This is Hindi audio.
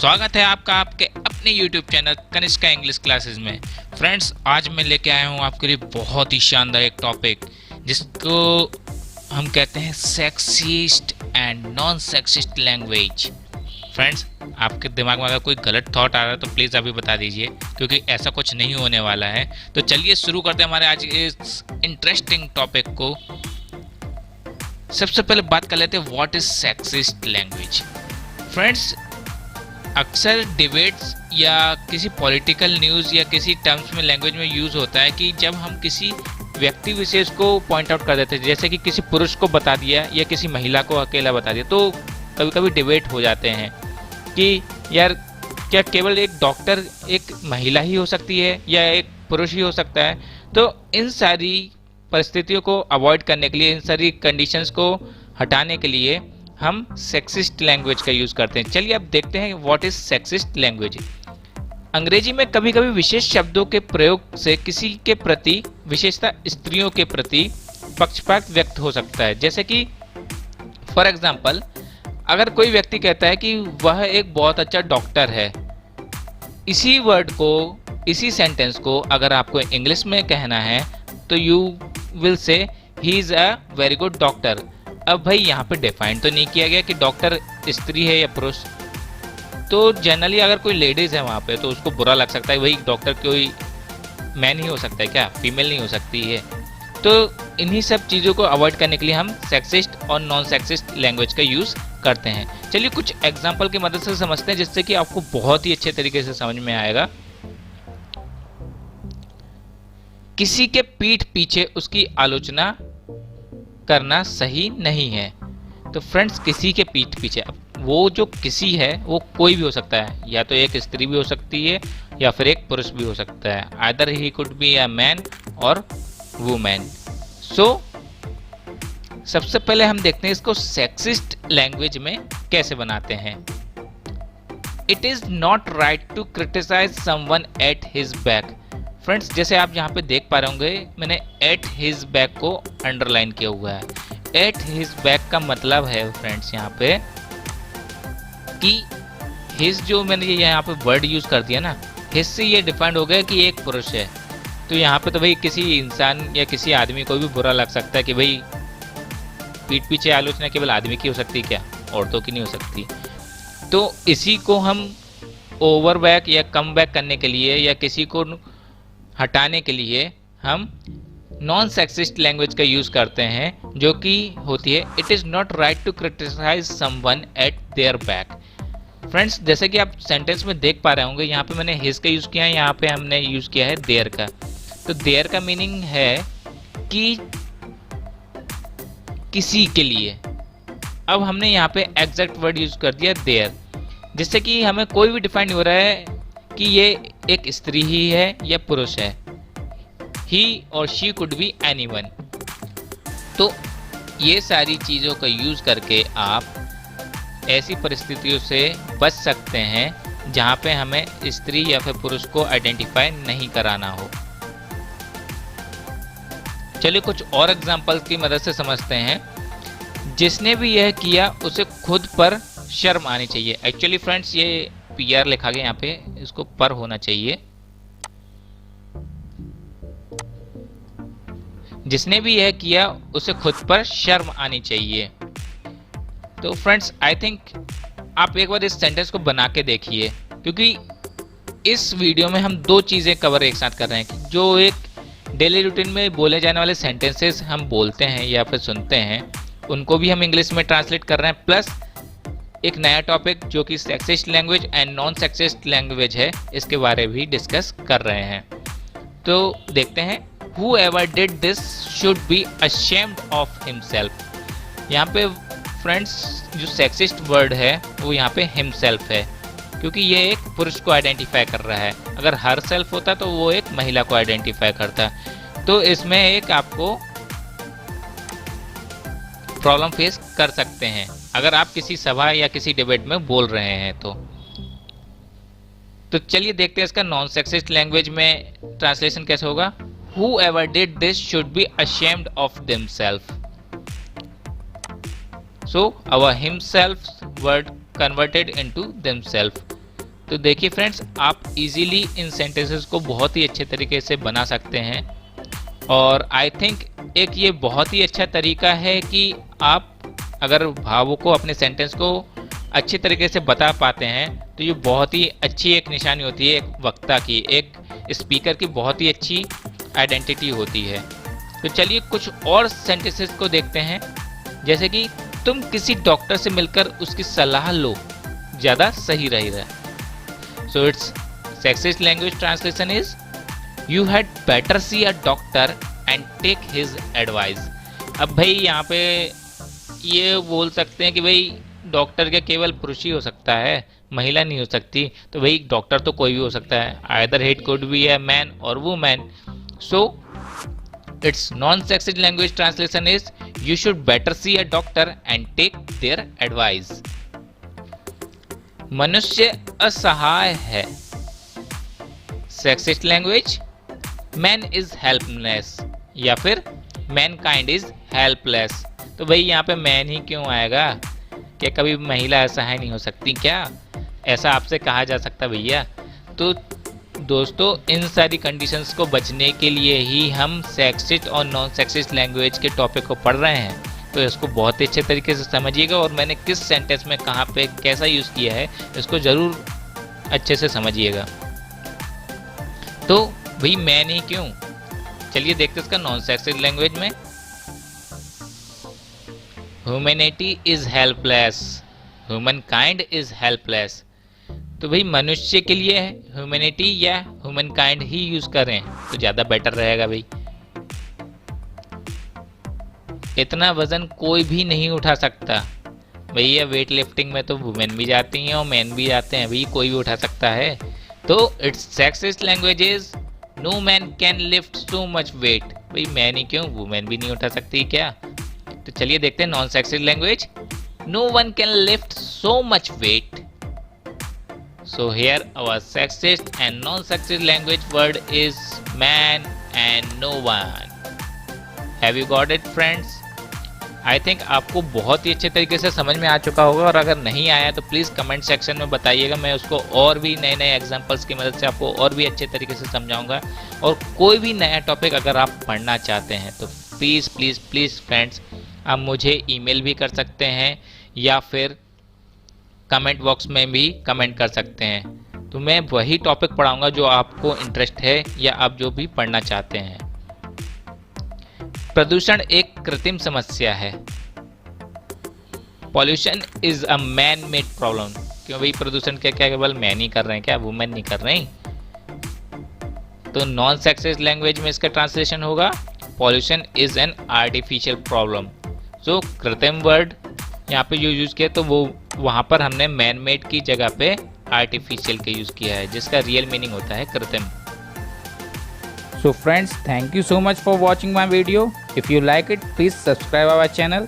स्वागत है आपका आपके अपने YouTube channel Kanishka English classes में। फ्रेंड्स, आज मैं लेके आया हूँ आपके लिए बहुत ही शानदार एक टॉपिक जिसको हम कहते हैं sexist and non sexist language. Friends, आपके दिमाग में अगर कोई गलत थॉट आ रहा है तो प्लीज़ अभी बता दीजिए, क्योंकि ऐसा कुछ नहीं होने वाला है। तो चलिए शुरू करते हैं हमारे आज इस इंटरेस्टिंग टॉपिक को। सबसे पहले बात कर लेते हैं what is sexist language. Friends, अक्सर डिबेट्स या किसी पॉलिटिकल न्यूज़ या किसी टर्म्स में लैंग्वेज में यूज़ होता है कि जब हम किसी व्यक्ति विशेष को पॉइंट आउट कर देते हैं, जैसे कि किसी पुरुष को बता दिया या किसी महिला को अकेला बता दिया, तो कभी कभी डिबेट हो जाते हैं कि यार क्या केवल एक डॉक्टर एक महिला ही हो सकती है या एक पुरुष ही हो सकता है। तो इन सारी परिस्थितियों को अवॉइड करने के लिए, इन सारी कंडीशंस को हटाने के लिए हम सेक्सिस्ट लैंग्वेज का यूज़ करते हैं। चलिए अब देखते हैं व्हाट इज सेक्सिस्ट लैंग्वेज। अंग्रेजी में कभी कभी विशेष शब्दों के प्रयोग से किसी के प्रति, विशेषतः स्त्रियों के प्रति, पक्षपात व्यक्त हो सकता है। जैसे कि फॉर एग्जाम्पल, अगर कोई व्यक्ति कहता है कि वह एक बहुत अच्छा डॉक्टर है, इसी वर्ड को, इसी सेंटेंस को अगर आपको इंग्लिश में कहना है तो you will say he is a very good doctor. अब भाई यहाँ पे डिफाइन तो नहीं किया गया कि डॉक्टर स्त्री है या पुरुष, तो जनरली अगर कोई लेडीज़ है वहाँ पे तो उसको बुरा लग सकता है, वही डॉक्टर कोई मैन ही हो सकता है क्या, फीमेल नहीं हो सकती है। तो इन्हीं सब चीज़ों को अवॉइड करने के लिए हम सेक्सिस्ट और नॉन सेक्सिस्ट लैंग्वेज का यूज़ करते हैं। चलिए कुछ एग्जाम्पल की मदद से समझते हैं, जिससे कि आपको बहुत ही अच्छे तरीके से समझ में आएगा। किसी के पीठ पीछे उसकी आलोचना करना सही नहीं है। तो फ्रेंड्स, किसी के पीठ पीछे, अब वो जो किसी है वो कोई भी हो सकता है, या तो एक स्त्री भी हो सकती है या फिर एक पुरुष भी हो सकता है। Either he could be a man और वुमेन। सो सबसे पहले हम देखते हैं इसको सेक्सिस्ट लैंग्वेज में कैसे बनाते हैं। It is not right to criticise someone at his back. Friends, जैसे आप यहाँ पे देख पा रहे होंगे, मैंने एट हिज बैक को अंडरलाइन किया हुआ है। एट हिज बैक का मतलब है फ्रेंड्स यहाँ पे कि हिज, जो मैंने ये यहाँ पे वर्ड यूज कर दिया ना, हिज से ये डिफाइंड हो गया कि एक पुरुष है। तो यहाँ पे तो भाई किसी इंसान या किसी आदमी को भी बुरा लग सकता है कि भाई पीठ पीछे आलोचना केवल आदमी की हो सकती है क्या, औरतों की नहीं हो सकती। तो इसी को हम ओवर बैक या कम बैक करने के लिए या किसी को हटाने के लिए हम नॉन सेक्सिस्ट लैंग्वेज का यूज करते हैं, जो कि होती है it is not right to criticise someone at their back. Friends, जैसे कि आप सेंटेंस में देख पा रहे होंगे, यहाँ पे मैंने हिज का यूज किया है, यहाँ पे हमने यूज किया है देयर का। तो देयर का मीनिंग है कि किसी के लिए। अब हमने यहाँ पे एग्जैक्ट वर्ड यूज कर दिया देयर, जिससे कि हमें कोई भी डिफाइन नहीं हो रहा है कि ये एक स्त्री ही है या पुरुष है। ही और शी कुड बी एनीवन। तो ये सारी चीज़ों का यूज करके आप ऐसी परिस्थितियों से बच सकते हैं जहाँ पे हमें स्त्री या फिर पुरुष को आइडेंटिफाई नहीं कराना हो। चलिए कुछ और एग्जाम्पल की मदद से समझते हैं। जिसने भी यह किया उसे खुद पर शर्म आनी चाहिए। एक्चुअली फ्रेंड्स, ये PR लिखा गया यहाँ पे, इसको पर होना चाहिए। जिसने भी यह किया उसे खुद पर शर्म आनी चाहिए। तो फ्रेंड्स, आई थिंक आप एक बार इस सेंटेंस को बना के देखिए, क्योंकि इस वीडियो में हम दो चीज़ें कवर एक साथ कर रहे हैं। जो एक डेली रूटीन में बोले जाने वाले सेंटेंसेस हम बोलते हैं या फिर सुनते हैं, उनको भी हम इंग्लिश में ट्रांसलेट कर रहे हैं, प्लस एक नया टॉपिक जो कि sexist language and non sexist language है, इसके बारे में भी डिस्कस कर रहे हैं। तो देखते हैं। Whoever did this should be ashamed of himself। यहाँ पे फ्रेंड्स, जो सेक्सिस्ट वर्ड है वो यहाँ पे himself है, क्योंकि ये एक पुरुष को आइडेंटिफाई कर रहा है। अगर हर सेल्फ होता तो वो एक महिला को आइडेंटिफाई करता। तो इसमें एक आपको प्रॉब्लम फेस कर सकते हैं अगर आप किसी सभा या किसी डिबेट में बोल रहे हैं तो चलिए देखते हैं इसका नॉन सेक्सिस्ट लैंग्वेज में ट्रांसलेशन कैसे होगा। Whoever did this should be ashamed of themselves। So our himself word converted into themselves। तो देखिए फ्रेंड्स, आप इजीली इन सेंटेंसेस को बहुत ही अच्छे तरीके से बना सकते हैं। और आई थिंक एक ये बहुत ही अच्छा तरीका है कि आप अगर भावों को, अपने सेंटेंस को अच्छे तरीके से बता पाते हैं तो ये बहुत ही अच्छी एक निशानी होती है, एक वक्ता की, एक स्पीकर की बहुत ही अच्छी आइडेंटिटी होती है। तो चलिए कुछ और सेंटेंसेस को देखते हैं, जैसे कि तुम किसी डॉक्टर से मिलकर उसकी सलाह लो, ज़्यादा सही रहेगा। So it's sexist language translation is you had better see a doctor and take his advice. अब भाई यहाँ पे ये बोल सकते हैं कि भाई डॉक्टर क्या केवल पुरुष ही हो सकता है, महिला नहीं हो सकती। तो भाई डॉक्टर तो कोई भी हो सकता है, either it could be a man और women. So it's non sexist language translation is you should better see a doctor and take their advice. मनुष्य असहाय है, sexist language man is helpless या फिर मैन काइंड इज हेल्पलेस। तो भाई यहाँ पे मैन ही क्यों आएगा? क्या कभी महिला असहाय नहीं हो सकती क्या? ऐसा आपसे कहा जा सकता भैया? तो दोस्तों, इन सारी कंडीशंस को बचने के लिए ही हम सेक्सिस्ट और नॉन सेक्सिस्ट लैंग्वेज के टॉपिक को पढ़ रहे हैं। तो इसको बहुत ही अच्छे तरीके से समझिएगा और मैंने किस सेंटेंस में कहाँ पे कैसा यूज़ किया है इसको ज़रूर अच्छे से समझिएगा। तो भाई मैन ही क्यों? चलिए देखते हैं इसका नॉन सेक्सिस्ट लैंग्वेज में। Humanity is helpless, human kind is helpless. तो भाई मनुष्य के लिए ह्यूमैनिटी या ह्यूमन काइंड ही यूज करें तो ज़्यादा बेटर रहेगा। भाई इतना वजन कोई भी नहीं उठा सकता। भैया वेट लिफ्टिंग में तो वुमेन भी जाती हैं और मैन भी जाते हैं, भाई कोई भी उठा सकता है। तो it's sexist language is no man can lift so much weight. भाई मैन ही क्यों, वुमेन भी नहीं उठा सकती क्या? तो चलिए देखते हैं non sexist language. No one can lift so much weight. So here our sexist and non sexist language word is man and no one. Have you got it friends? I think आपको बहुत ही अच्छे तरीके से समझ में आ चुका होगा, और अगर नहीं आया तो प्लीज़ कमेंट सेक्शन में बताइएगा। मैं उसको और भी नए नए एग्जांपल्स की मदद से आपको और भी अच्छे तरीके से समझाऊंगा। और कोई भी नया टॉपिक अगर आप पढ़ना चाहते हैं तो प्लीज़ प्लीज़ प्लीज़ फ्रेंड्स, आप मुझे ईमेल भी कर सकते हैं या फिर कमेंट बॉक्स में भी कमेंट कर सकते हैं। तो मैं वही टॉपिक पढ़ाऊँगा जो आपको इंटरेस्ट है या आप जो भी पढ़ना चाहते हैं। प्रदूषण एक कृत्रिम समस्या है। Pollution is a man made problem. क्यों भाई, प्रदूषण क्या क्या केवल मैन ही कर रहे हैं क्या, वुमेन नहीं कर रहे हैं? तो नॉन सेक्सिस्ट लैंग्वेज में इसका ट्रांसलेशन होगा pollution is an artificial problem. जो कृत्रिम वर्ड यहाँ पे जो यूज किया तो वो वहाँ पर हमने मैन मेड की जगह पे आर्टिफिशियल का यूज किया है, जिसका रियल मीनिंग होता है कृत्रिम। So friends, thank you so much for watching my video. If you like it, please subscribe our channel